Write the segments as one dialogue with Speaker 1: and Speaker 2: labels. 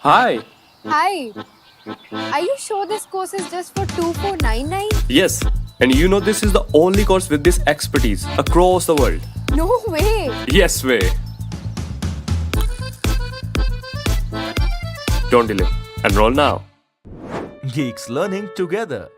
Speaker 1: Hi.
Speaker 2: Hi, are you sure this course is just for 2499?
Speaker 1: Yes, and you know this is the only course with this expertise across the world.
Speaker 2: No way!
Speaker 1: Yes way. Don't delay. Enroll now.
Speaker 3: Geeks learning together.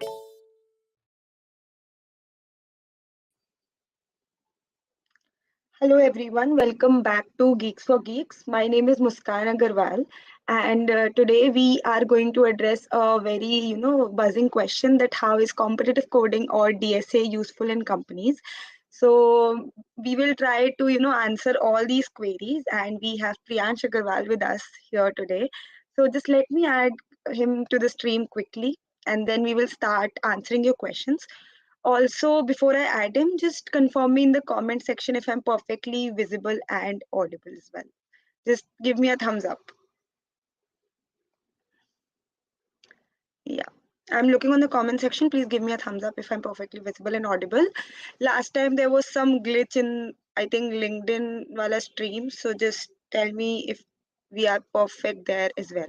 Speaker 4: Hello everyone, welcome back to Geeks for Geeks. My name is Muskan Agarwal, and today we are going to address a very, buzzing question, that how is competitive coding or DSA useful in companies? So we will try to, answer all these queries, and we have Priyansh Agarwal with us here today. So just let me add him to the stream quickly, and then we will start answering your questions. Also, before I add him, just confirm me in the comment section if I'm perfectly visible and audible as well. Just give me a thumbs up. Yeah. I'm looking on the comment section. Please give me a thumbs up if I'm perfectly visible and audible. Last time there was some glitch in, I think, LinkedIn wala stream. So just tell me if we are perfect there as well.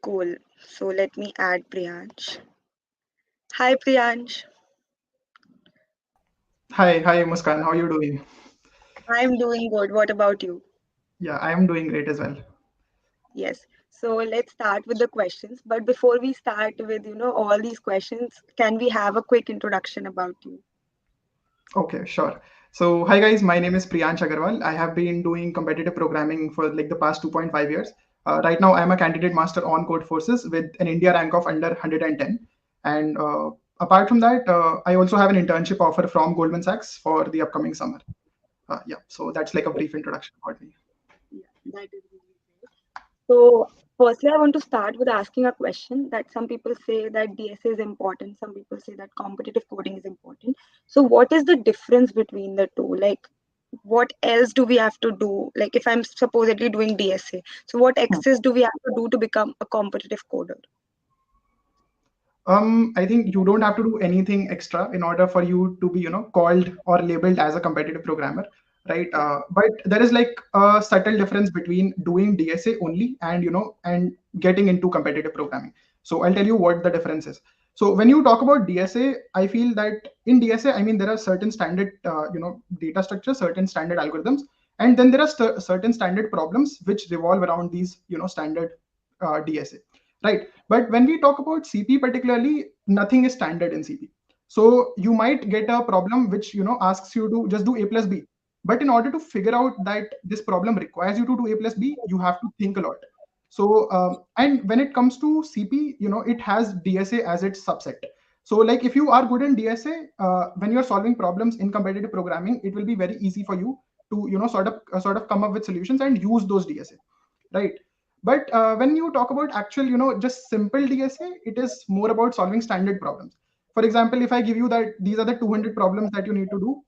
Speaker 4: Cool. So let me add Priyansh. Hi, Priyansh.
Speaker 5: Hi, Muskan. How are you doing?
Speaker 4: I'm doing good. What about you?
Speaker 5: Yeah, I am doing great as well.
Speaker 4: Yes. So let's start with the questions. But before we start with, all these questions, can we have a quick introduction about you?
Speaker 5: Okay, sure. So, hi guys, my name is Priyansh Agarwal. I have been doing competitive programming for like the past 2.5 years. Right now, I'm a candidate master on code forces with an India rank of under 110. And apart from that, I also have an internship offer from Goldman Sachs for the upcoming summer. Yeah, so that's like a brief introduction about me.
Speaker 4: Yeah, that is really great. So firstly, I want to start with asking a question that some people say that DSA is important, some people say that competitive coding is important. So what is the difference between the two? Like, what else do we have to do? Like, if I'm supposedly doing DSA, so what excess do we have to do to become a competitive coder?
Speaker 5: I think you don't have to do anything extra in order for you to be, called or labeled as a competitive programmer, right?
Speaker 4: Yeah.
Speaker 5: But there is like a subtle difference between doing DSA only and, and getting into competitive programming. So I'll tell you what the difference is. So when you talk about DSA, I feel that in DSA, I mean, there are certain standard, data structures, certain standard algorithms, and then there are certain standard problems which revolve around these, standard DSA, right? But when we talk about CP particularly, nothing is standard in CP. So you might get a problem which asks you to just do A plus B. But in order to figure out that this problem requires you to do A plus B, you have to think a lot. So and when it comes to CP, it has DSA as its subset. So like if you are good in DSA, when you're solving problems in competitive programming, it will be very easy for you to sort of come up with solutions and use those DSA, right? But when you talk about actual, just simple DSA, it is more about solving standard problems. For example, if I give you that these are the 200 problems that you need to do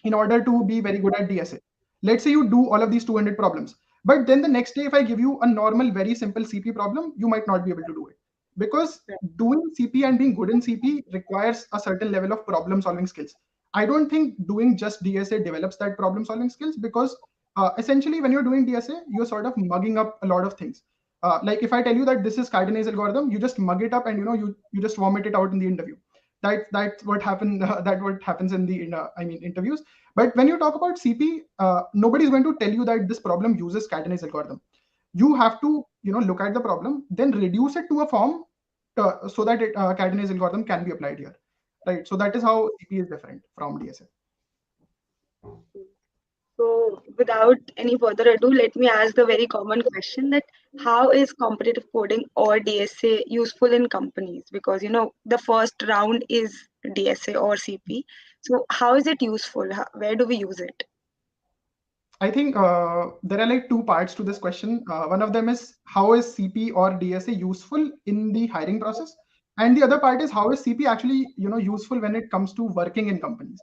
Speaker 5: in order to be very good at DSA. Let's say you do all of these 200 problems, but then the next day, if I give you a normal, very simple CP problem, you might not be able to do it, because doing CP and being good in CP requires a certain level of problem solving skills. I don't think doing just DSA develops that problem solving skills, because essentially when you're doing DSA, you're sort of mugging up a lot of things. Like if I tell you that this is Carden's algorithm, you just mug it up and you just vomit it out in the interview. That's what happened. That what happens in the interviews. But when you talk about CP, nobody is going to tell you that this problem uses Carden's algorithm. You have to look at the problem, then reduce it to a form so that Carden's algorithm can be applied here, right? So that is how CP is different from DSA.
Speaker 4: So, without any further ado, let me ask the very common question, that how is competitive coding or DSA useful in companies? Because the first round is DSA or CP. So, how is it useful? Where do we use it?
Speaker 5: I think there are like two parts to this question. One of them is how is CP or DSA useful in the hiring process, and the other part is how is CP actually useful when it comes to working in companies,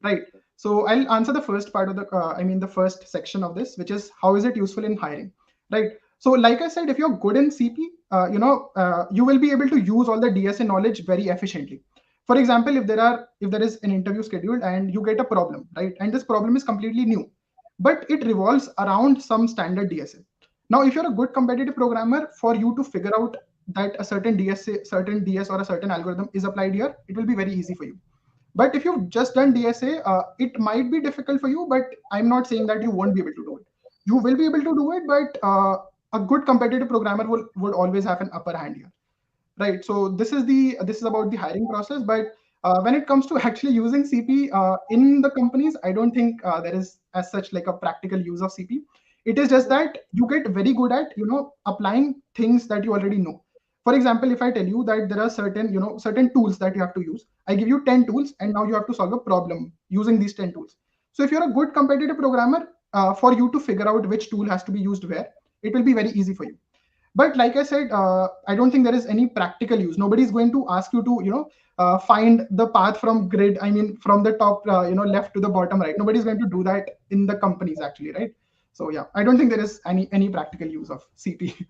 Speaker 5: right? So I'll answer the first part of the first section of this, which is how is it useful in hiring, right? So like I said, if you're good in CP, you will be able to use all the DSA knowledge very efficiently. For example, if there is an interview scheduled and you get a problem, right, and this problem is completely new, but it revolves around some standard DSA. Now, if you're a good competitive programmer, for you to figure out that a certain certain DS or a certain algorithm is applied here, it will be very easy for you. But if you've just done DSA, it might be difficult for you, but I'm not saying that you won't be able to do it. You will be able to do it, but a good competitive programmer would always have an upper hand here, right? So this is about the hiring process. But when it comes to actually using CP in the companies, I don't think there is as such like a practical use of CP. It is just that you get very good at applying things that you already know. For example, if I tell you that there are certain tools that you have to use, I give you 10 tools and now you have to solve a problem using these 10 tools. So if you're a good competitive programmer, for you to figure out which tool has to be used where, it will be very easy for you. But like I said, I don't think there is any practical use. Nobody's going to ask you to find the path from grid, I mean from the top left to the bottom right. Nobody's going to do that in the companies actually, right? So yeah, I don't think there is any practical use of CP.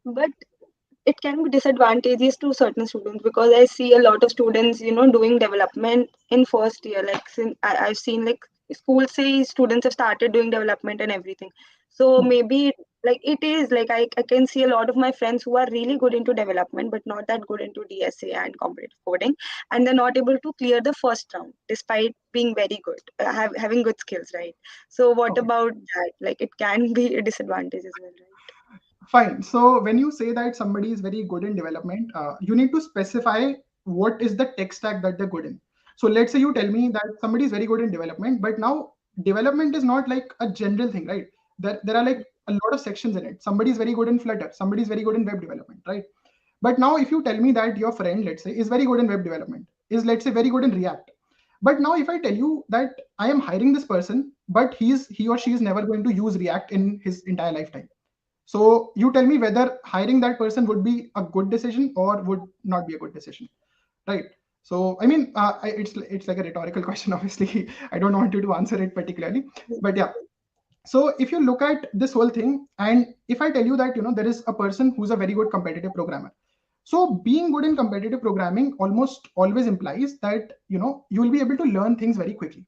Speaker 4: But it can be disadvantageous to certain students, because I see a lot of students, doing development in first year. Like since I've seen like schools say students have started doing development and everything. So maybe like it is like I can see a lot of my friends who are really good into development but not that good into DSA and competitive coding, and they're not able to clear the first round despite being very good, having good skills, right? So what
Speaker 5: Okay.
Speaker 4: about that? Like it can be a disadvantage as well, right?
Speaker 5: Fine. So when you say that somebody is very good in development, you need to specify what is the tech stack that they're good in. So let's say you tell me that somebody is very good in development, but now development is not like a general thing, right? There are like a lot of sections in it. Somebody is very good in Flutter, somebody is very good in web development, right? But now if you tell me that your friend, let's say, is very good in web development, is let's say very good in React. But now if I tell you that I am hiring this person, but he or she is never going to use React in his entire lifetime. So you tell me whether hiring that person would be a good decision or would not be a good decision, right? So I mean, it's like a rhetorical question. Obviously, I don't want you to answer it particularly, but yeah. So if you look at this whole thing, and if I tell you that there is a person who's a very good competitive programmer, so being good in competitive programming almost always implies that you will be able to learn things very quickly,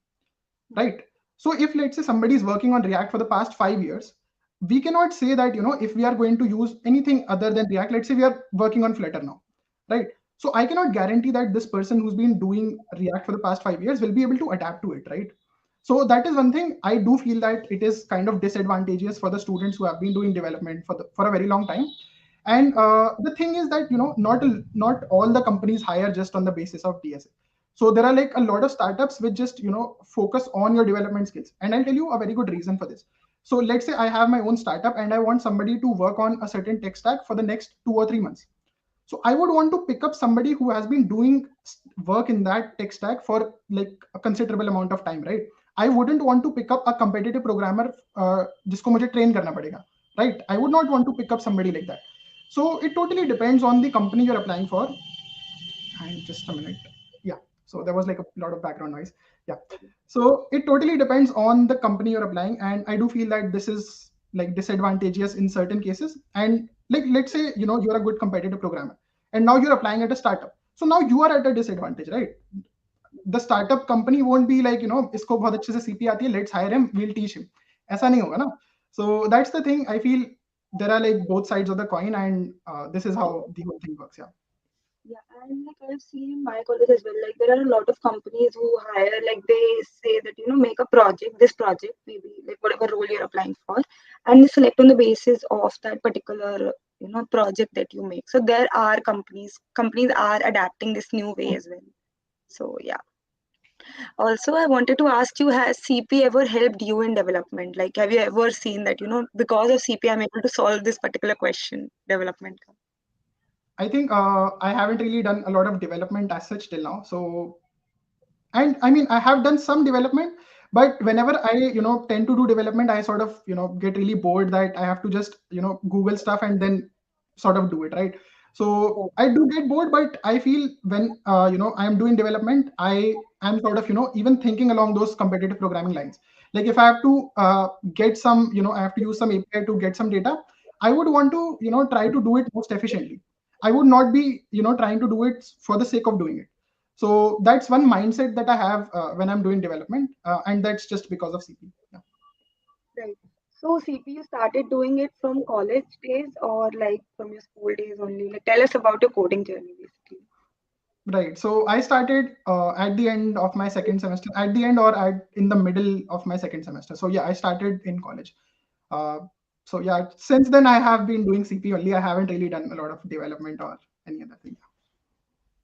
Speaker 5: right? So if let's say somebody is working on React for the past 5 years, we cannot say that if we are going to use anything other than React, let's say we are working on Flutter now, right? So I cannot guarantee that this person who's been doing React for the past 5 years will be able to adapt to it, right? So that is one thing I do feel that it is kind of disadvantageous for the students who have been doing development for a very long time. And the thing is that not all the companies hire just on the basis of DSA. So there are like a lot of startups which just focus on your development skills. And I'll tell you a very good reason for this. So let's say I have my own startup and I want somebody to work on a certain tech stack for the next 2 or 3 months. So I would want to pick up somebody who has been doing work in that tech stack for like a considerable amount of time, right? I wouldn't want to pick up a competitive programmer जिसको मुझे train करना पड़ेगा, right? I would not want to pick up somebody like that. So it totally depends on the company you're applying for. And just a minute. Yeah. So there was like a lot of background noise. Yeah. So it totally depends on the company you're applying. And I do feel that this is like disadvantageous in certain cases. And like, let's say, you're a good competitive programmer and now you're applying at a startup. So now you are at a disadvantage, right? The startup company won't be like, इसको बहुत अच्छे से CP आती है, let's hire him, we'll teach him. ऐसा नहीं होगा ना? So that's the thing. I feel there are like both sides of the coin, and this is how the whole thing works. Yeah.
Speaker 4: Yeah, and like I've seen in my college as well, like there are a lot of companies who hire, like they say that, make a project, this project, maybe like whatever role you're applying for, and they select on the basis of that particular, project that you make. So there are companies are adapting this new way as well. So yeah. Also, I wanted to ask you, has CP ever helped you in development? Like, have you ever seen that, because of CP, I'm able to solve this particular question, development?
Speaker 5: I think I haven't really done a lot of development as such till now. So, and I mean, I have done some development, but whenever I, tend to do development, I sort of, get really bored that I have to just, Google stuff and then sort of do it, right? So I do get bored, but I feel when, I am doing development, I am sort of, even thinking along those competitive programming lines. Like if I have to get some, I have to use some API to get some data, I would want to, try to do it most efficiently. I would not be, trying to do it for the sake of doing it. So that's one mindset that I have when I'm doing development, and that's just because of CP. Yeah.
Speaker 4: Right. So CP, you started doing it from college days or like from your school days only? Like, tell us about your coding journey, basically.
Speaker 5: Right. So I started at the end of my second semester, at the end or in the middle of my second semester. So yeah, I started in college. Uh, so yeah, since then I have been doing CP only. I haven't really done a lot of development or any other thing.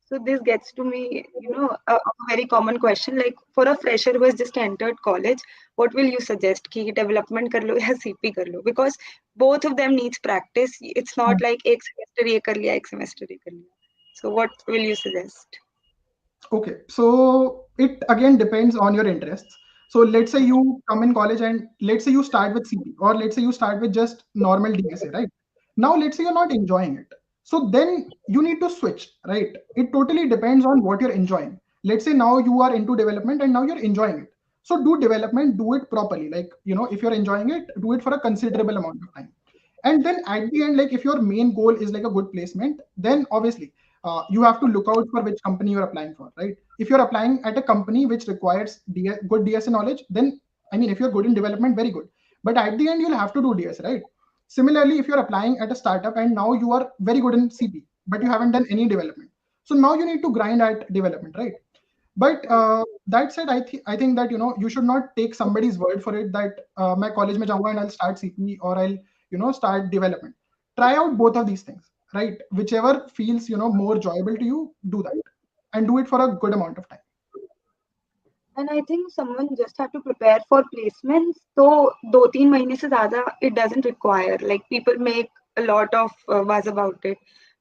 Speaker 4: So this gets to me, a very common question. Like for a fresher who has just entered college, what will you suggest? Ki development kar lo ya CP kar lo? Because both of them needs practice. It's not like ek semester ye kar liya, ek semester ye kar liya. So what will you suggest?
Speaker 5: Okay, so it again depends on your interests. So let's say you come in college and let's say you start with CP, or let's say you start with just normal DSA, right? Now let's say you're not enjoying it. So then you need to switch, right? It totally depends on what you're enjoying. Let's say now you are into development and now you're enjoying it. So do development, do it properly. Like, if you're enjoying it, do it for a considerable amount of time. And then at the end, like if your main goal is like a good placement, then obviously you have to look out for which company you're applying for, right? If you're applying at a company which requires good DSA knowledge, then I mean, if you're good in development, very good. But at the end, you'll have to do DSA, right? Similarly, if you're applying at a startup and now you are very good in CP, but you haven't done any development, so now you need to grind at development, right? But that said, I think that you should not take somebody's word for it that my college mein jaunga and I'll start CP or I'll start development. Try out both of these things, right? Whichever feels more enjoyable to you, do that, and do it for a good amount of time.
Speaker 4: And I think someone just have to prepare for placements. So 2-3 months se zyada it doesn't require. Like people make a lot of buzz about it.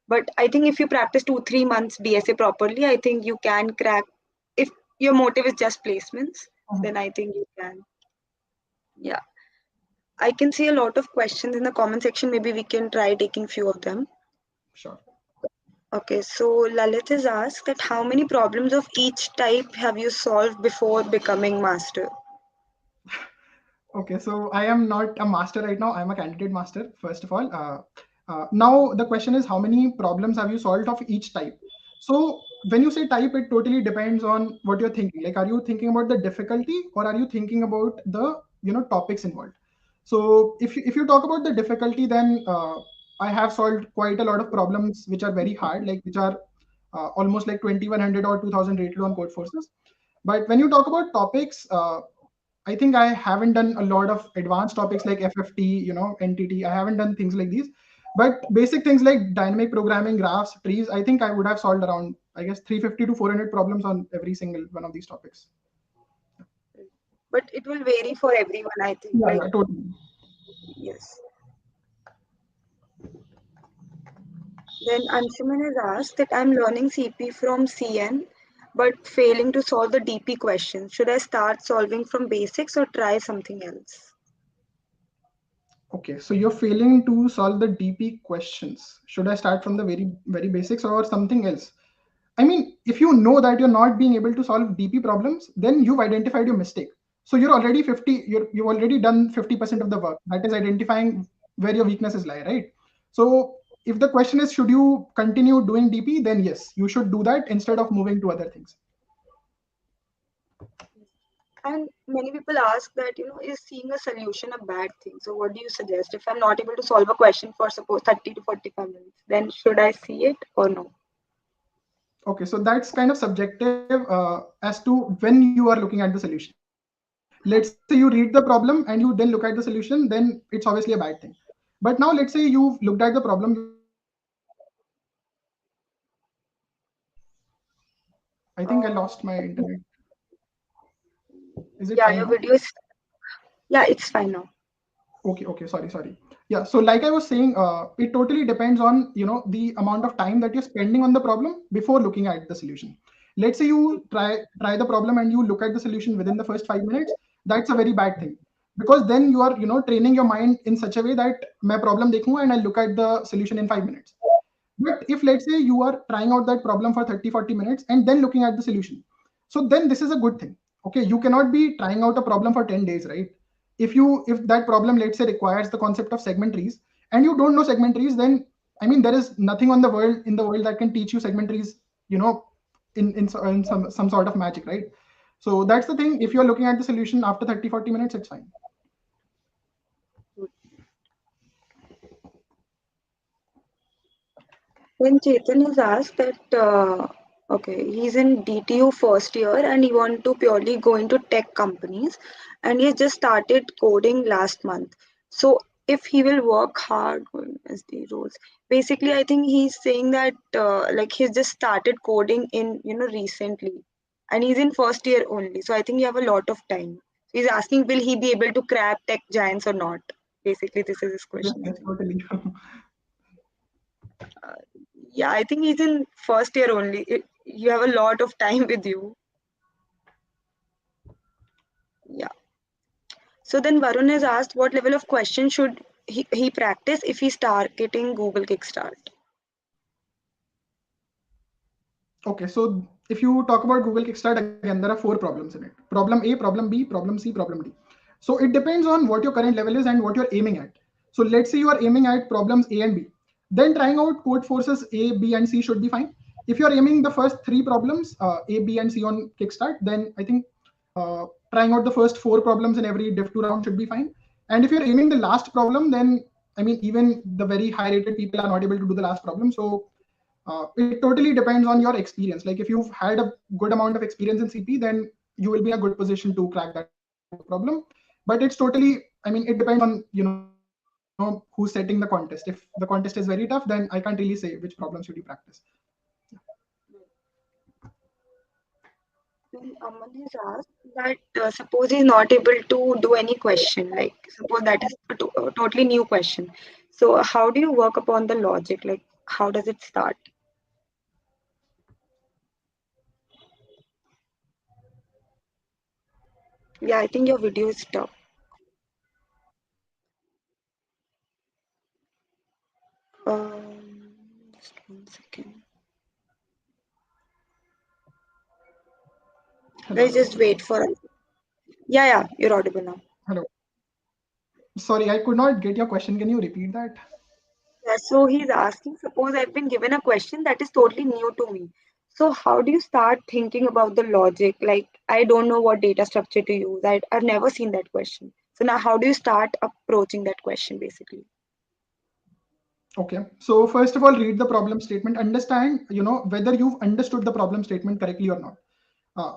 Speaker 4: But I think if you practice 2-3 months DSA properly, I think you can crack. If your motive is just placements, then I think you can. Yeah. I can see a lot of questions in the comment section. Maybe we can try taking few of them.
Speaker 5: Sure.
Speaker 4: Okay, so Lalit has asked that how many problems of each type have you solved before becoming master?
Speaker 5: Okay, so I am not a master right now. I'm a candidate master, first of all. Now, the question is how many problems have you solved of each type? So, when you say type, it totally depends on what you're thinking. Like, are you thinking about the difficulty or are you thinking about the topics involved? So, if you talk about the difficulty, then I have solved quite a lot of problems which are very hard, like which are almost like 2100 or 2000 rated on code forces. But when you talk about topics, I think I haven't done a lot of advanced topics like FFT, NTT. I haven't done things like these, but basic things like dynamic programming, graphs, trees. I think I would have solved around, I guess, 350 to 400 problems on every single one of these topics.
Speaker 4: But it will vary for everyone, I think.
Speaker 5: Yeah,
Speaker 4: Like,
Speaker 5: yeah, totally.
Speaker 4: yes. Then Anshuman has asked that I'm learning CP from CN, but failing to solve the DP question. Should I start solving from basics or try something else?
Speaker 5: Okay, so you're failing to solve the DP questions. Should I start from the very, very basics or something else? I mean, if you know that you're not being able to solve DP problems, then you've identified your mistake. So you're already 50, you've already done 50% of the work. That is identifying where your weaknesses lie, right? So if the question is, should you continue doing DP, then yes, you should do that instead of moving to other things.
Speaker 4: And many people ask that, is seeing a solution a bad thing? So what do you suggest? If I'm not able to solve a question for suppose 30 to 45 minutes, then should I see it or no?
Speaker 5: Okay, so that's kind of subjective as to when you are looking at the solution. Let's say you read the problem and you then look at the solution, then it's obviously a bad thing. But now let's say you've looked at the problem, you've identified the mistake. I think I lost my internet. Is it
Speaker 4: Yeah,
Speaker 5: fine
Speaker 4: your
Speaker 5: now?
Speaker 4: video is, yeah, it's fine now.
Speaker 5: Okay, sorry. Yeah, so like I was saying, it totally depends on the amount of time that you're spending on the problem before looking at the solution. Let's say you try the problem and you look at the solution within the first 5 minutes. That's a very bad thing, because then you are training your mind in such a way that मैं problem देखूंगा and I look at the solution in 5 minutes. But if let's say you are trying out that problem for 30-40 minutes and then looking at the solution, so then this is a good thing. Okay, you cannot be trying out a problem for 10 days, right? If that problem, let's say, requires the concept of segment trees and you don't know segment trees, then there is nothing on the world in the world that can teach you segment trees, in some sort of magic, right? So that's the thing. If you're looking at the solution after 30-40 minutes, it's fine.
Speaker 4: When Chetan has asked that, okay, he's in DTU first year and he want to purely go into tech companies, and he just started coding last month. So if he will work hard as the roles, basically, I think he's saying that like he's just started coding in recently, and he's in first year only. So I think you have a lot of time. He's asking, will he be able to crack tech giants or not? Basically, this is his
Speaker 5: Yes,
Speaker 4: question, I
Speaker 5: yes,
Speaker 4: think.
Speaker 5: totally.
Speaker 4: Yeah, I think he's in first year only. You have a lot of time with you. Yeah. So then Varun has asked what level of question should he practice if he's targeting Google Kickstart?
Speaker 5: Okay, so if you talk about Google Kickstart, again, there are 4 problems in it. Problem A, problem B, problem C, problem D. So it depends on what your current level is and what you're aiming at. So let's say you are aiming at problems A and B. Then trying out code forces A, B, and C should be fine. If you're aiming the first 3 problems, A, B, and C on Kickstart, then I think trying out the first 4 problems in every Div 2 round should be fine. And if you're aiming the last problem, then even the very high rated people are not able to do the last problem. So it totally depends on your experience. Like if you've had a good amount of experience in CP, then you will be in a good position to crack that problem. But it's totally, it depends on who's setting the contest. If the contest is very tough, then I can't really say which problem should you practice.
Speaker 4: Then Aman has asked that suppose he's not able to do any question, like suppose that is a totally new question. So how do you work upon the logic? Like how does it start? Yeah, I think your video is stuck. Just 1 second. Let's
Speaker 5: Hello,
Speaker 4: just wait for. Yeah, you're audible now.
Speaker 5: hello. Sorry, I could not get your question. Can you repeat that?
Speaker 4: Yeah, so he's asking, suppose I've been given a question that is totally new to me. So how do you start thinking about the logic? Like I don't know what data structure to use. I've never seen that question. So now how do you start approaching that question basically?
Speaker 5: Okay. So first of all, read the problem statement. Understand, whether you've understood the problem statement correctly or not.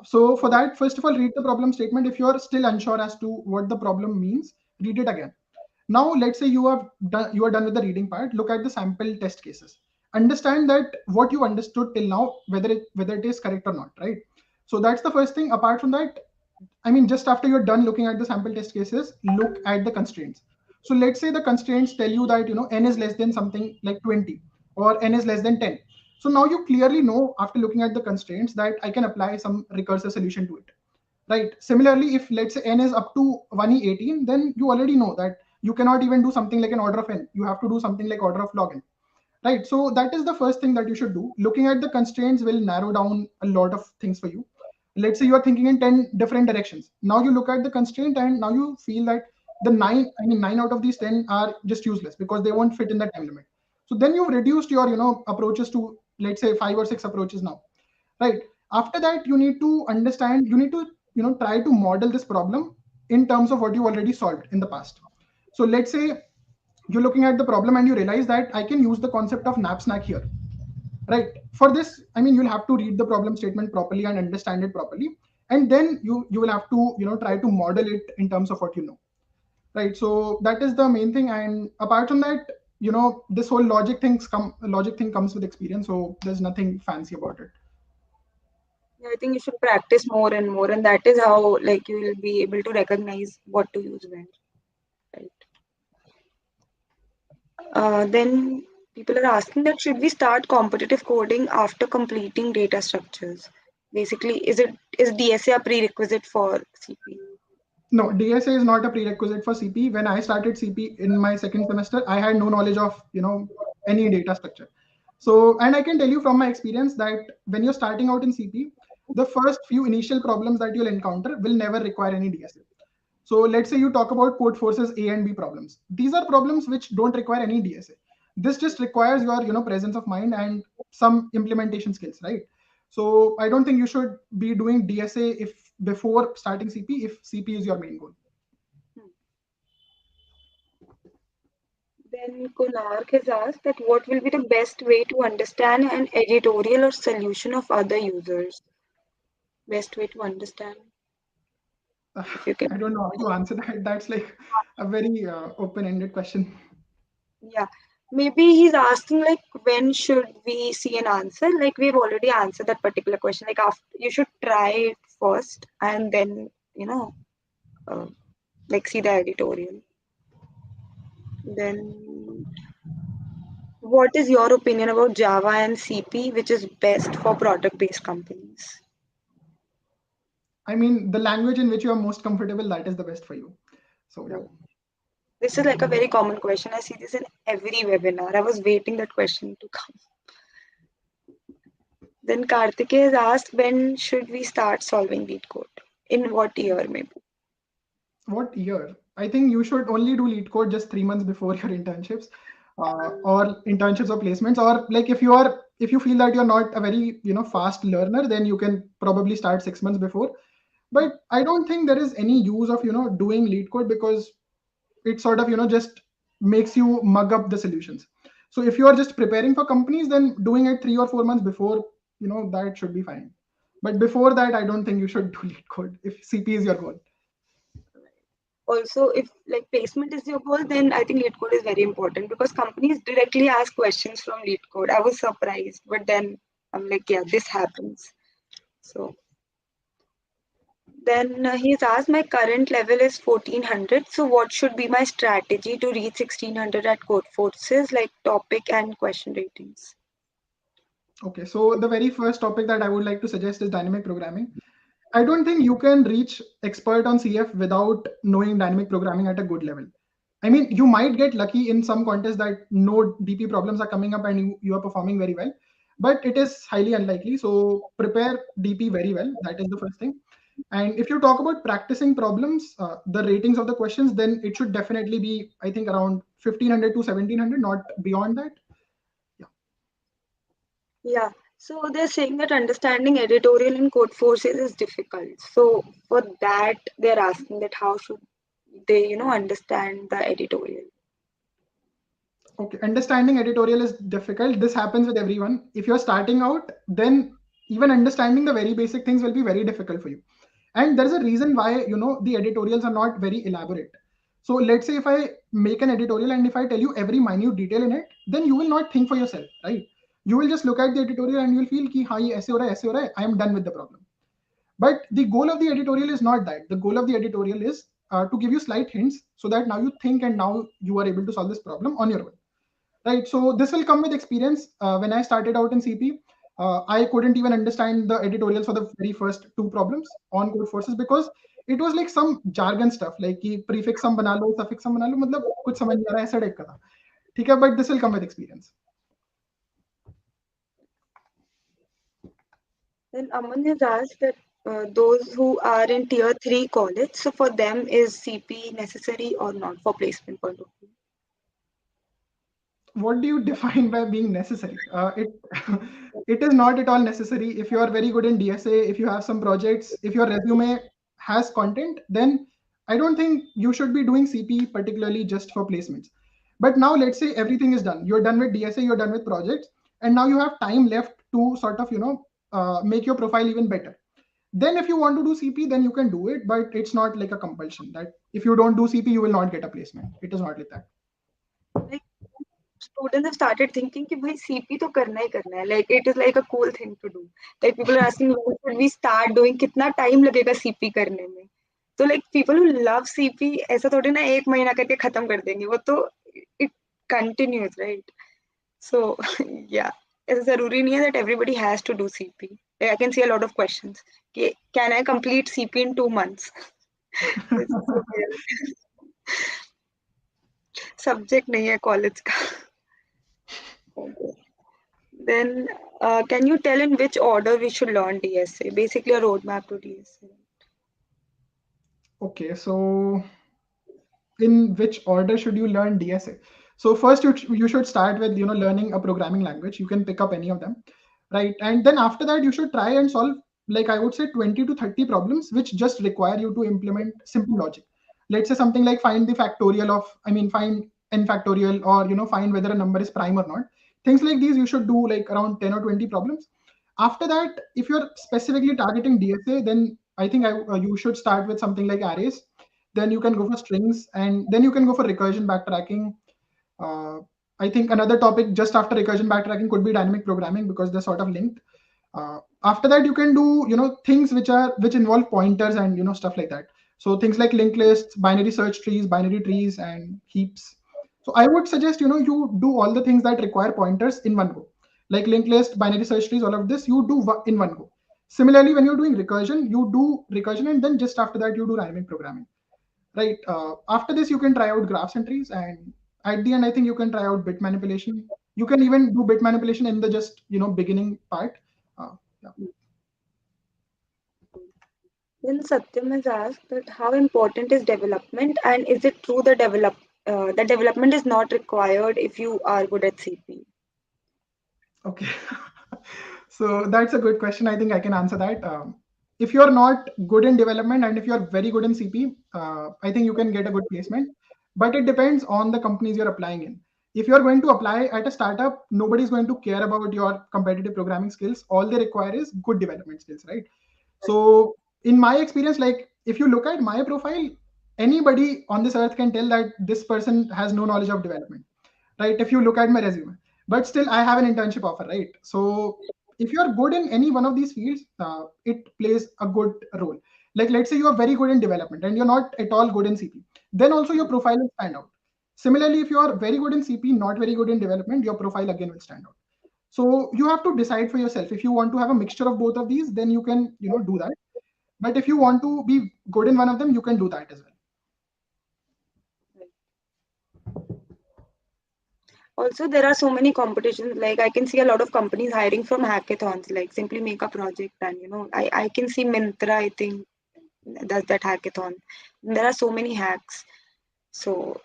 Speaker 5: So for that, first of all, read the problem statement. If you're still unsure as to what the problem means, read it again. Now, let's say you are done with the reading part. Look at the sample test cases. Understand that what you understood till now, whether it is correct or not, right? So that's the first thing. Apart from that, just after you're done looking at the sample test cases, look at the constraints. So let's say the constraints tell you that n is less than something like 20 or n is less than 10. So now you clearly know after looking at the constraints that I can apply some recursive solution to it. Right. Similarly, if let's say n is up to 1e18, then you already know that you cannot even do something like an order of n. You have to do something like order of log n. Right. So that is the first thing that you should do. Looking at the constraints will narrow down a lot of things for you. Let's say you are thinking in 10 different directions. Now you look at the constraint and now you feel that the 9 out of these 10 are just useless because they won't fit in that time limit. So then you've reduced your approaches to, let's say, 5 or 6 approaches now. Right. After that, you need to understand, you need to try to model this problem in terms of what you already solved in the past. So let's say you're looking at the problem and you realize that I can use the concept of nap snack here. Right. For this, you'll have to read the problem statement properly and understand it properly, and then you will have to try to model it in terms of what you know. Right. So that is the main thing. And apart from that, this whole logic thing comes with experience. So there's nothing fancy about it.
Speaker 4: Yeah, I think you should practice more and more, and that is how like you will be able to recognize what to use when. Right. Then people are asking that should we start competitive coding after completing data structures? Basically, is DSA a prerequisite for CP?
Speaker 5: No, DSA is not a prerequisite for CP. When I started CP in my second semester, I had no knowledge of any data structure. So, and I can tell you from my experience that when you're starting out in CP, the first few initial problems that you'll encounter will never require any DSA. So let's say you talk about code forces A and B problems. These are problems which don't require any DSA. This just requires your presence of mind and some implementation skills, right? So I don't think you should be doing DSA if before starting CP if CP is your main goal.
Speaker 4: Then Konark has asked that what will be the best way to understand an editorial or solution of other users? Best way to understand, if you can.
Speaker 5: I don't know how to answer that. That's like a very open-ended question.
Speaker 4: Yeah, maybe he's asking like when should we see an answer? Like we've already answered that particular question. Like after you should try it first and then uh, like see the editorial. Then what is your opinion about Java and CP, which is best for product-based companies?
Speaker 5: I mean, the language in which you are most comfortable, that is the best for you. So yeah.
Speaker 4: This is like a very common question. I see this in every webinar. I was waiting that question to come. Then Karthikeya has asked, when should we start solving lead code? In what year, maybe?
Speaker 5: What year? I think you should only do lead code just 3 months before your internships, or internships or placements. Or like if you feel that you're not a very fast learner, then you can probably start 6 months before. But I don't think there is any use of doing lead code, because it sort of just makes you mug up the solutions. So if you are just preparing for companies, then doing it 3 or 4 months before, that should be fine. But before that, I don't think you should do lead code if CP is your goal.
Speaker 4: Also, if like placement is your goal, then I think lead code is very important because companies directly ask questions from lead code. I was surprised, but then I'm like, yeah, this happens. So then he's asked, my current level is 1400. So what should be my strategy to reach 1600 at code forces, like topic and question ratings?
Speaker 5: Okay, so the very first topic that I would like to suggest is dynamic programming. I don't think you can reach expert on CF without knowing dynamic programming at a good level. I mean, you might get lucky in some contests that no DP problems are coming up and you are performing very well, but it is highly unlikely. So prepare DP very well. That is the first thing. And if you talk about practicing problems, the ratings of the questions, then it should definitely be, I think, around 1500 to 1700, not beyond that.
Speaker 4: Yeah. So they're saying that understanding editorial in code forces is difficult. So for that, they're asking that how should they, understand the editorial?
Speaker 5: Okay, understanding editorial is difficult. This happens with everyone. If you're starting out, then even understanding the very basic things will be very difficult for you. And there's a reason why, the editorials are not very elaborate. So let's say if I make an editorial and if I tell you every minute detail in it, then you will not think for yourself, right? You will just look at the editorial and you will feel ki हाँ ये ऐसे हो रहा है, ऐसे हो रहा है, I am done with the problem. But the goal of the editorial is not that. The goal of the editorial is to give you slight hints so that now you think and now you are able to solve this problem on your own. Right, so this will come with experience. When I started out in CP, I couldn't even understand the editorials for the very first two problems on code forces because it was like some jargon stuff, like कि prefix sum बना लो, suffix sum बना लो, मतलब कुछ समझ नहीं आ रहा है, ऐसा टाइप का था. ठीक है, but this will come with experience.
Speaker 4: Then Aman has asked that those who are in tier 3 college, so for them is CP necessary or not for placement point of view?
Speaker 5: What do you define by being necessary? It is not at all necessary. If you are very good in DSA, if you have some projects, if your resume has content, then I don't think you should be doing CP particularly just for placements. But now let's say everything is done. You're done with DSA, you're done with projects, and now you have time left to sort of make your profile even better. Then if you want to do CP, then you can do it, but it's not like a compulsion that if you don't do CP, you will not get a placement. It is not like that.
Speaker 4: Like students have started thinking कि भाई CP तो करना ही करना है. Like it is like a cool thing to do. Like people are asking when should we start doing, कितना time लगेगा CP करने में. तो like people who love CP ऐसा थोड़ी ना एक महीना करके खत्म कर देंगे. वो तो it continues, right? So yeah, ऐसा जरूरी नहीं है that everybody has to do CP. Like, I can see a lot of questions. Can I complete CP in 2 months? Subject नहीं है college का. Then can you tell in which order we should learn DSA? Basically a roadmap to DSA.
Speaker 5: Okay, so in which order should you learn DSA? So first you should start with learning a programming language. You can pick up any of them, right? And then after that you should try and solve, like I would say, 20 to 30 problems which just require you to implement simple logic. Let's say something like find the factorial of, find n factorial, or find whether a number is prime or not. Things like these you should do like around 10 or 20 problems. After that, if you're specifically targeting DSA, then I think you should start with something like arrays. Then you can go for strings, and then you can go for recursion backtracking. Uh, I think another topic just after recursion backtracking could be dynamic programming, because they're sort of linked. After that, you can do things which involve pointers and stuff like that. So things like linked lists, binary search trees, binary trees, and heaps. So I would suggest you do all the things that require pointers in one go, like linked list, binary search trees, all of this you do in one go. Similarly, when you're doing recursion, you do recursion, and then just after that you do dynamic programming, right? After this, you can try out graphs and trees, and at the end, I think you can try out bit manipulation. You can even do bit manipulation in the just beginning part. Yeah.
Speaker 4: Then Satyam has asked that how important is development, and is it true that development is not required if you are good at CP?
Speaker 5: Okay. So that's a good question. I think I can answer that. If you're not good in development and if you're very good in CP, I think you can get a good placement. But it depends on the companies you're applying in. If you're going to apply at a startup, nobody's going to care about your competitive programming skills. All they require is good development skills, right? So in my experience, like if you look at my profile, anybody on this earth can tell that this person has no knowledge of development, right? If you look at my resume, but still I have an internship offer, right? So if you're good in any one of these fields, it plays a good role. Like let's say you are very good in development and you're not at all good in CP, then also your profile will stand out. Similarly, if you are very good in CP, not very good in development, your profile again will stand out. So you have to decide for yourself. If you want to have a mixture of both of these, then you can do that. But if you want to be good in one of them, you can do that as well.
Speaker 4: Also, there are so many competitions. Like I can see a lot of companies hiring from hackathons. Like simply make a project, and I can see Mintra, I think, does that hackathon. There are so many hacks. So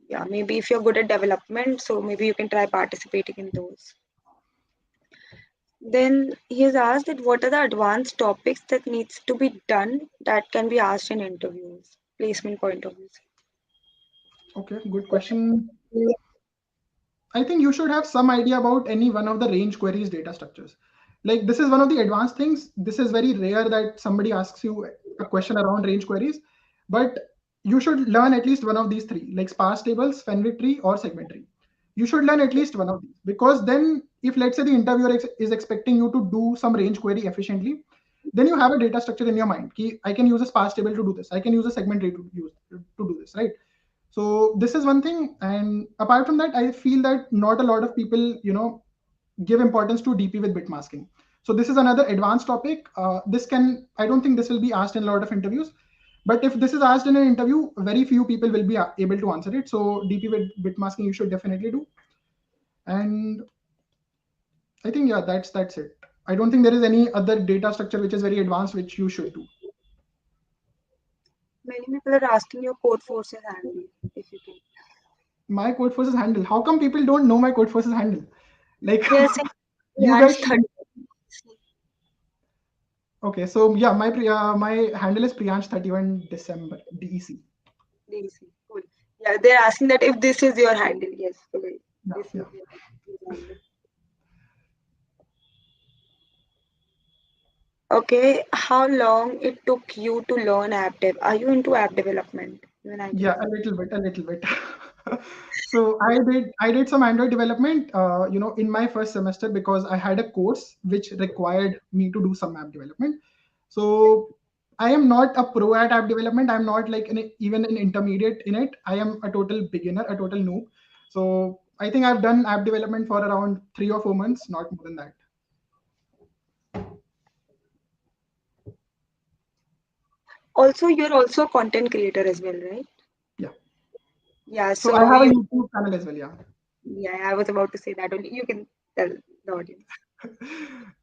Speaker 4: yeah, maybe if you're good at development, so maybe you can try participating in those. Then he has asked that what are the advanced topics that needs to be done that can be asked in interviews, placement point of view.
Speaker 5: Okay, good question. I think you should have some idea about any one of the range queries data structures. Like this is one of the advanced things. This is very rare that somebody asks you a question around range queries, but you should learn at least one of these three, like sparse tables, Fenwick tree, or segment tree. You should learn at least one of these, because then if let's say the interviewer is expecting you to do some range query efficiently, then you have a data structure in your mind. I can use a sparse table to do this. I can use a segment tree to do this, right? So this is one thing. And apart from that, I feel that not a lot of people give importance to DP with bit masking. So this is another advanced topic. I don't think this will be asked in a lot of interviews, but if this is asked in an interview, very few people will be able to answer it. So DP with bit masking you should definitely do. And I think, yeah, that's it. I don't think there is any other data structure which is very advanced which you should do.
Speaker 4: Many people are asking your code forces handle, if you can.
Speaker 5: My code forces handle. How come people don't know my code forces handle? Like
Speaker 4: Yes,
Speaker 5: you
Speaker 4: Priyansh
Speaker 5: guys
Speaker 4: 30.
Speaker 5: Okay, so yeah, my handle is Priyansh 31 December DEC.
Speaker 4: DSA. Cool. Yeah, they're asking that if this is your handle. Yes, okay.
Speaker 5: Yeah,
Speaker 4: This is
Speaker 5: yeah.
Speaker 4: your handle. Okay, how long it took you to learn app dev? Are you into app development? Even I can
Speaker 5: Yeah,
Speaker 4: see.
Speaker 5: a little bit. So I did some Android development, in my first semester, because I had a course which required me to do some app development. So I am not a pro at app development. I'm not like even an intermediate in it. I am a total beginner, a total noob. So I think I've done app development for around 3 or 4 months, not more than that.
Speaker 4: Also, you're also a content creator as well, right?
Speaker 5: Yeah.
Speaker 4: Yeah,
Speaker 5: So I
Speaker 4: so
Speaker 5: have a
Speaker 4: you,
Speaker 5: YouTube channel as well. Yeah.
Speaker 4: yeah, I was about to say that only. You can tell the audience.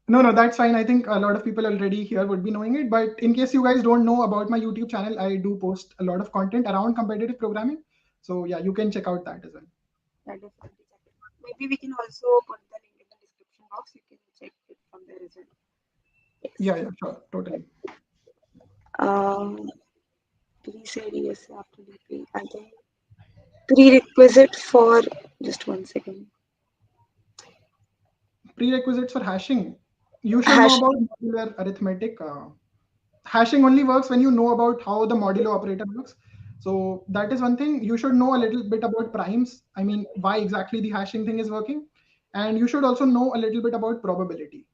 Speaker 5: No, that's fine. I think a lot of people already here would be knowing it. But in case you guys don't know about my YouTube channel, I do post a lot of content around competitive programming. So yeah, you can check out that as well.
Speaker 4: Yeah, definitely check it out. Maybe we can also put the link in the description box. You can check it from there as well. Yes.
Speaker 5: Yeah, sure, totally.
Speaker 4: Um, did he say DSA after DP? I think prerequisite for just 1 second.
Speaker 5: Prerequisites for hashing. You should know
Speaker 4: Hash.
Speaker 5: about modular arithmetic. Hashing only works when you know about how the modulo operator works. So that is one thing. You should know a little bit about primes. I mean, why exactly the hashing thing is working. And you should also know a little bit about probability.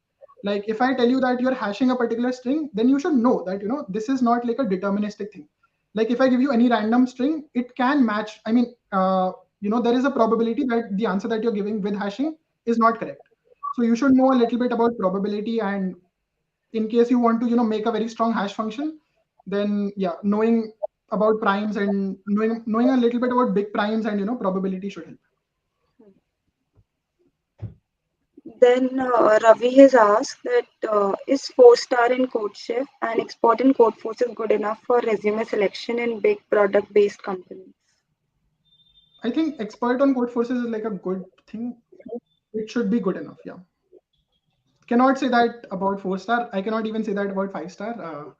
Speaker 5: Like if I tell you that you're hashing a particular string, then you should know that, this is not like a deterministic thing. Like if I give you any random string, it can match. I mean, there is a probability that the answer that you're giving with hashing is not correct. So you should know a little bit about probability, and in case you want to make a very strong hash function, then yeah, knowing about primes and knowing a little bit about big primes and probability should help.
Speaker 4: Then Ravi has asked that is 4-star in CodeChef and expert in Codeforce is good enough for resume selection in big product-based companies?
Speaker 5: I think expert on code forces is like a good thing. It should be good enough, yeah. Cannot say that about 4-star. I cannot even say that about 5-star.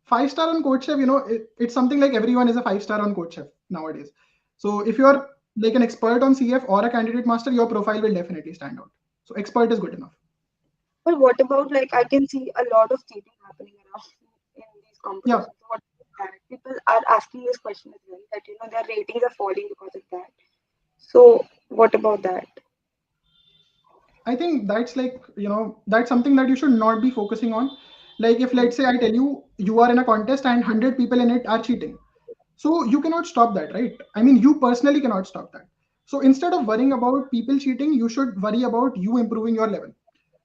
Speaker 5: 5-star on CodeChef, it's something like everyone is a 5-star on CodeChef nowadays. So if you're like an expert on CF or a candidate master, your profile will definitely stand out. So expert is good enough.
Speaker 4: But what about, like, I can see a lot of cheating happening around in these
Speaker 5: Yeah,
Speaker 4: competitions. What about that? People are asking this question as well, that their ratings are falling because of that. So what about that?
Speaker 5: I think that's like, that's something that you should not be focusing on. Like if let's say I tell you you are in a contest and 100 people in it are cheating. So you cannot stop that, right? I mean, you personally cannot stop that. So instead of worrying about people cheating, you should worry about you improving your level.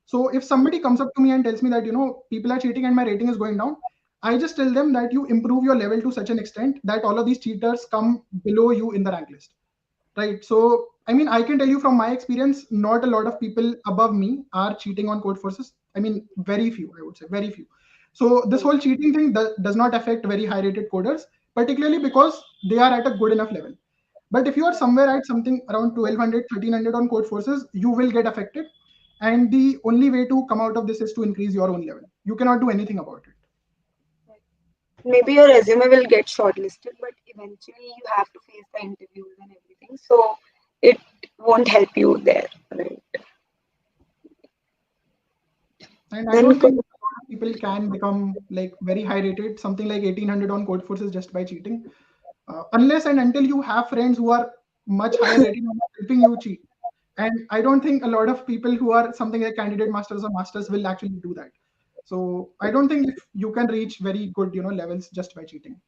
Speaker 5: So if somebody comes up to me and tells me that, people are cheating and my rating is going down, I just tell them that you improve your level to such an extent that all of these cheaters come below you in the rank list. Right. So, I mean, I can tell you from my experience, not a lot of people above me are cheating on code forces. I mean, very few, I would say, very few. So, this whole cheating thing does not affect very high rated coders, particularly because they are at a good enough level. But if you are somewhere at something around 1200, 1300 on code forces, you will get affected. And the only way to come out of this is to increase your own level. You cannot do anything about it.
Speaker 4: Maybe your resume will get shortlisted, but eventually you have to face the interviews and everything. So it won't help you there, right?
Speaker 5: And I
Speaker 4: Then
Speaker 5: don't think people can become like very high rated, something like 1800 on code forces just by cheating. Unless and until you have friends who are much higher rating and helping you cheat. And I don't think a lot of people who are something like candidate masters or masters will actually do that. So I don't think if you can reach very good, levels just by cheating.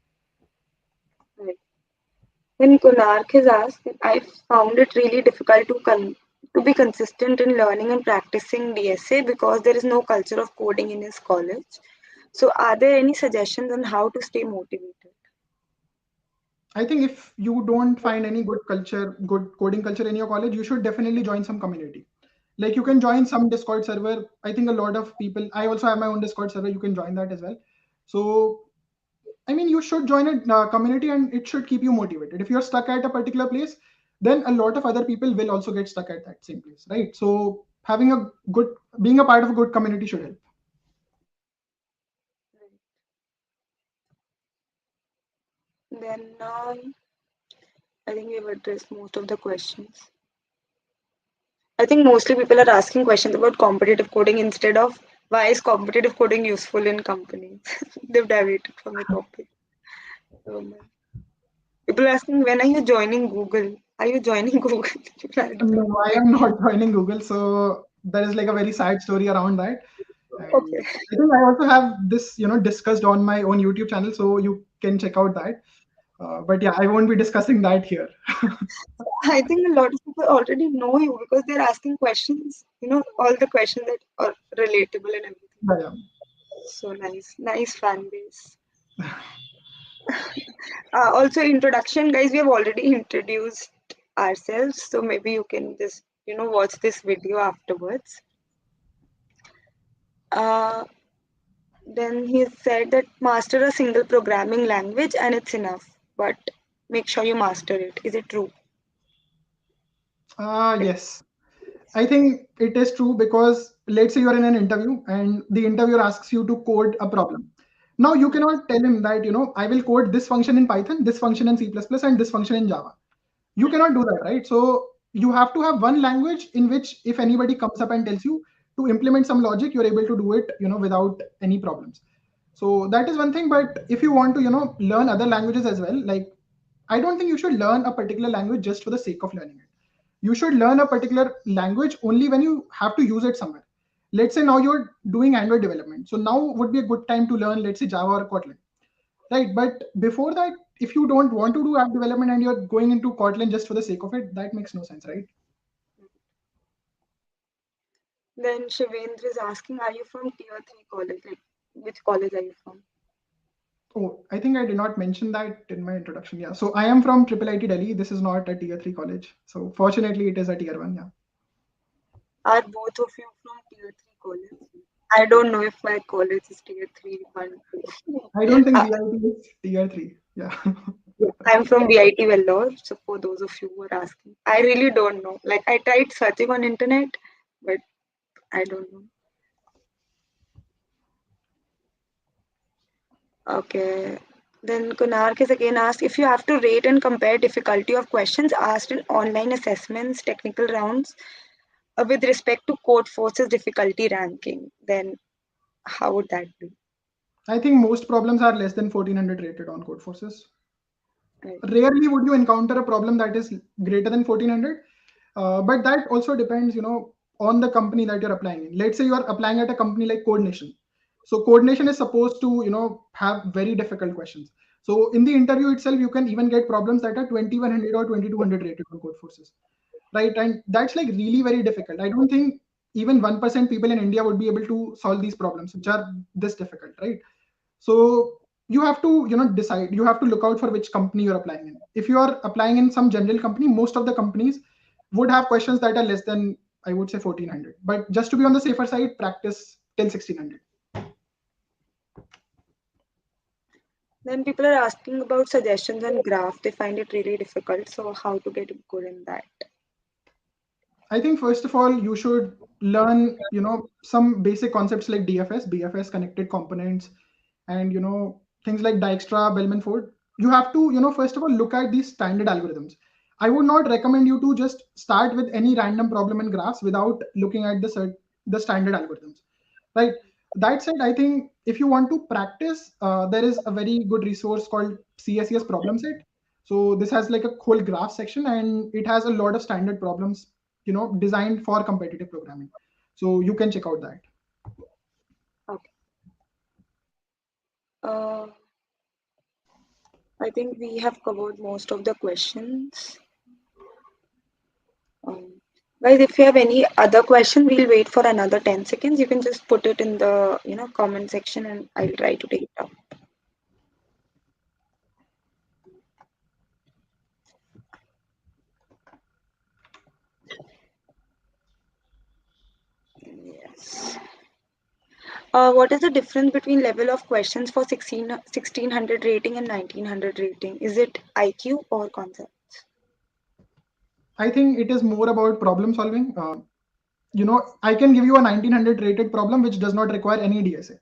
Speaker 4: right. Then Konark has asked that I found it really difficult to be consistent in learning and practicing DSA because there is no culture of coding in his college. So are there any suggestions on how to stay motivated?
Speaker 5: I think if you don't find any good culture, good coding culture in your college, you should definitely join some community. Like you can join some Discord server. I think a lot of people, I also have my own Discord server. You can join that as well. So I mean, you should join a community and it should keep you motivated. If you're stuck at a particular place, then a lot of other people will also get stuck at that same place, right? So being a part of a good community should help.
Speaker 4: Then I think we've addressed most of the questions. I think mostly people are asking questions about competitive coding instead of why is competitive coding useful in companies. They've diverted from the topic. So, people are asking when are you joining Google? Are you joining Google? People are
Speaker 5: No,
Speaker 4: asking.
Speaker 5: I am not joining Google, so there is like a very sad story around that.
Speaker 4: Okay.
Speaker 5: And I think I also have this, discussed on my own YouTube channel, so you can check out that. But yeah, I won't be discussing that here.
Speaker 4: I think a lot of people already know you because they're asking questions, all the questions that are relatable and everything.
Speaker 5: But yeah.
Speaker 4: So nice, nice fan base. Also, introduction, guys, we have already introduced ourselves, so maybe you can just, watch this video afterwards. Uh, then he said that master a single programming language and it's enough, but make sure you master it. Is it true?
Speaker 5: Yes. I think it is true because let's say you're in an interview and the interviewer asks you to code a problem. Now you cannot tell him that, I will code this function in Python, this function in C++, and this function in Java. You cannot do that, right? So you have to have one language in which if anybody comes up and tells you to implement some logic, you're able to do it, without any problems. So that is one thing. But if you want to, learn other languages as well, like I don't think you should learn a particular language just for the sake of learning it. You should learn a particular language only when you have to use it somewhere. Let's say now you're doing Android development. So now would be a good time to learn, let's say, Java or Kotlin, right? But before that, if you don't want to do app development and you're going into Kotlin just for the sake of it, that makes no sense, right?
Speaker 4: Then Shivendra is asking, are you from tier 3 college? Like, which college are you from?
Speaker 5: Oh, I think I did not mention that in my introduction. Yeah. So I am from IIIT Delhi. This is not a tier 3 college. So fortunately, it is a tier 1. Yeah.
Speaker 4: Are both of you from tier 3 college? I don't know if my college is tier 3, 1, 2.
Speaker 5: I don't think VIT is tier 3. Yeah.
Speaker 4: I'm from VIT Vellore. So for those of you who are asking, I really don't know. Like I tried searching on internet, but I don't know. Okay. Then Kunark is again asked if you have to rate and compare difficulty of questions asked in online assessments, technical rounds, with respect to Code Force's difficulty ranking, then how would that be?
Speaker 5: I think most problems are less than 1400 rated on code forces.
Speaker 4: Right.
Speaker 5: Rarely would you encounter a problem that is greater than 1400. But that also depends, on the company that you're applying in. Let's say you are applying at a company like Coordination. So Coordination is supposed to, have very difficult questions. So in the interview itself, you can even get problems that are 2100 or 2200 rated on code forces, right? And that's like really very difficult. I don't think even 1% people in India would be able to solve these problems, which are this difficult, right? So you have to, decide. You have to look out for which company you're applying in. If you are applying in some general company, most of the companies would have questions that are less than, I would say, 1400. But just to be on the safer side, practice till 1600.
Speaker 4: Then people are asking about suggestions on graph. They find it really difficult. So how to get good in that?
Speaker 5: I think first of all, you should learn, some basic concepts like DFS, BFS, connected components, and things like Dijkstra, Bellman-Ford. You have to, first of all, look at these standard algorithms. I would not recommend you to just start with any random problem in graphs without looking at the standard algorithms, right? That said, I think if you want to practice, there is a very good resource called CSES problem set. So this has like a whole graph section, and it has a lot of standard problems, designed for competitive programming. So you can check out that.
Speaker 4: Okay. I think we have covered most of the questions. Guys, if you have any other question, we'll wait for another 10 seconds. You can just put it in the comment section and I'll try to take it up. Yes. What is the difference between level of questions for 1600 rating and 1900 rating? Is it IQ or concepts?
Speaker 5: I think it is more about problem solving. I can give you a 1900 rated problem which does not require any DSA,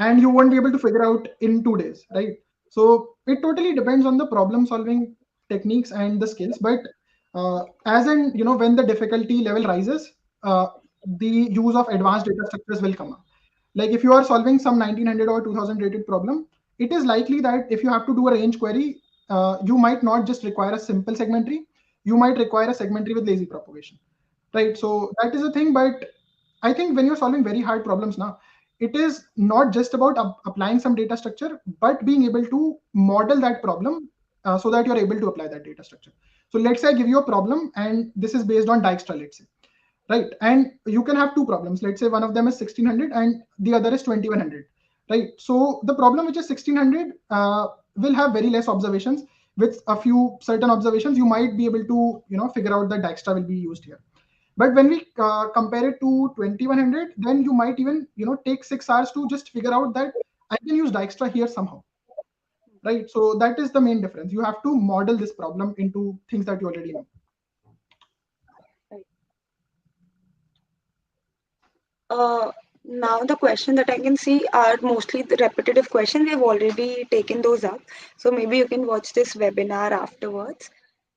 Speaker 5: and you won't be able to figure out in 2 days, right? So it totally depends on the problem solving techniques and the skills. But as in, when the difficulty level rises, the use of advanced data structures will come up. Like if you are solving some 1900 or 2000 rated problem, it is likely that if you have to do a range query, you might not just require a simple segment tree. You might require a segment tree with lazy propagation, right? So that is a thing. But I think when you're solving very hard problems now, it is not just about applying some data structure, but being able to model that problem, so that you're able to apply that data structure. So let's say I give you a problem and this is based on Dijkstra, let's say, right? And you can have two problems. Let's say one of them is 1600 and the other is 2100, right? So the problem which is 1600 will have very less observations. With a few certain observations, you might be able to figure out that Dijkstra will be used here. But when we compare it to 2100, then you might even take 6 hours to just figure out that I can use Dijkstra here somehow, right? So that is the main difference. You have to model this problem into things that you already know.
Speaker 4: Now the question that I can see are mostly the repetitive questions. We've already taken those up. So maybe you can watch this webinar afterwards.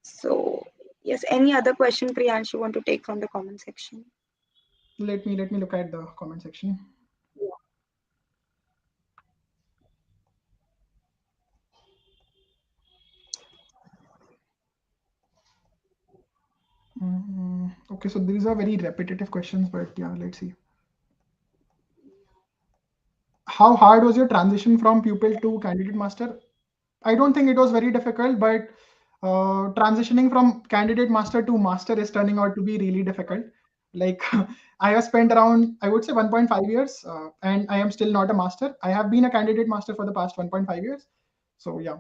Speaker 4: So yes, any other question, Priyansh, you want to take from the comment section?
Speaker 5: Let me look at the comment section. Okay, so these are very repetitive questions, but yeah, let's see. How hard was your transition from pupil to candidate master? I don't think it was very difficult, but transitioning from candidate master to master is turning out to be really difficult. Like I have spent around, I would say 1.5 years, and I am still not a master. I have been a candidate master for the past 1.5 years. So yeah,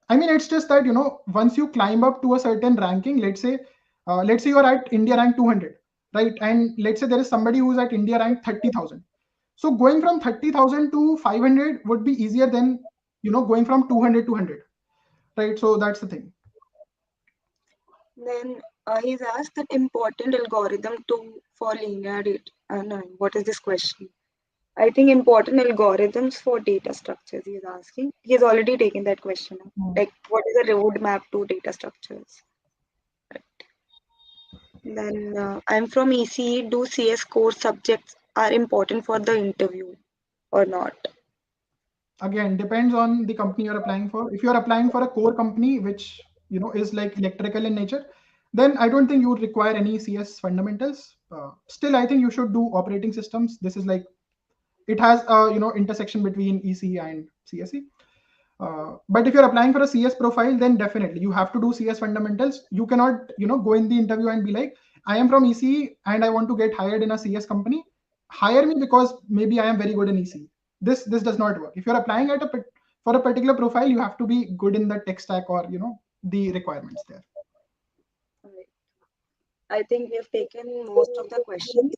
Speaker 5: I mean, it's just that, once you climb up to a certain ranking, let's say you're at India rank 200, right? And let's say there is somebody who's at India rank 30,000. So going from 30,000 to 500 would be easier than, going from 200 to 100, right? So that's the thing.
Speaker 4: Then he's asked that important algorithm for linear data. No, what is this question? I think important algorithms for data structures he's asking. He's already taken that question up. Like what is a roadmap to data structures? Then I'm from ECE. Do CS core subjects are important for the interview or not?
Speaker 5: Again, depends on the company you're applying for. If you're applying for a core company, which, is like electrical in nature, then I don't think you would require any CS fundamentals. Still, I think you should do operating systems. This is like, it has a, intersection between ECE and CSE. But if you're applying for a CS profile, then definitely you have to do CS fundamentals. You cannot, go in the interview and be like, I am from ECE and I want to get hired in a CS company. Hire me because maybe I am very good in ECE. This does not work. If you're applying for a particular profile, you have to be good in the tech stack or the requirements there.
Speaker 4: I think we have taken most of the questions.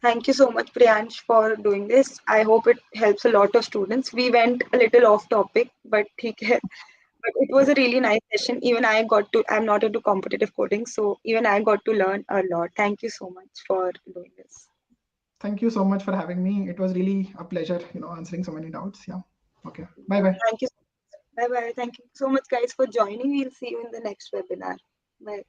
Speaker 4: Thank you so much, Priyansh, for doing this. I hope it helps a lot of students. We went a little off topic, but but it was a really nice session. Even I got to, I'm not into competitive coding, so even I got to learn a lot. Thank you so much for doing this.
Speaker 5: Thank you so much for having me. It was really a pleasure, answering so many doubts. Yeah. Okay. Bye bye.
Speaker 4: Thank you. Bye bye. Thank you so much, guys, for joining. We'll see you in the next webinar. Bye.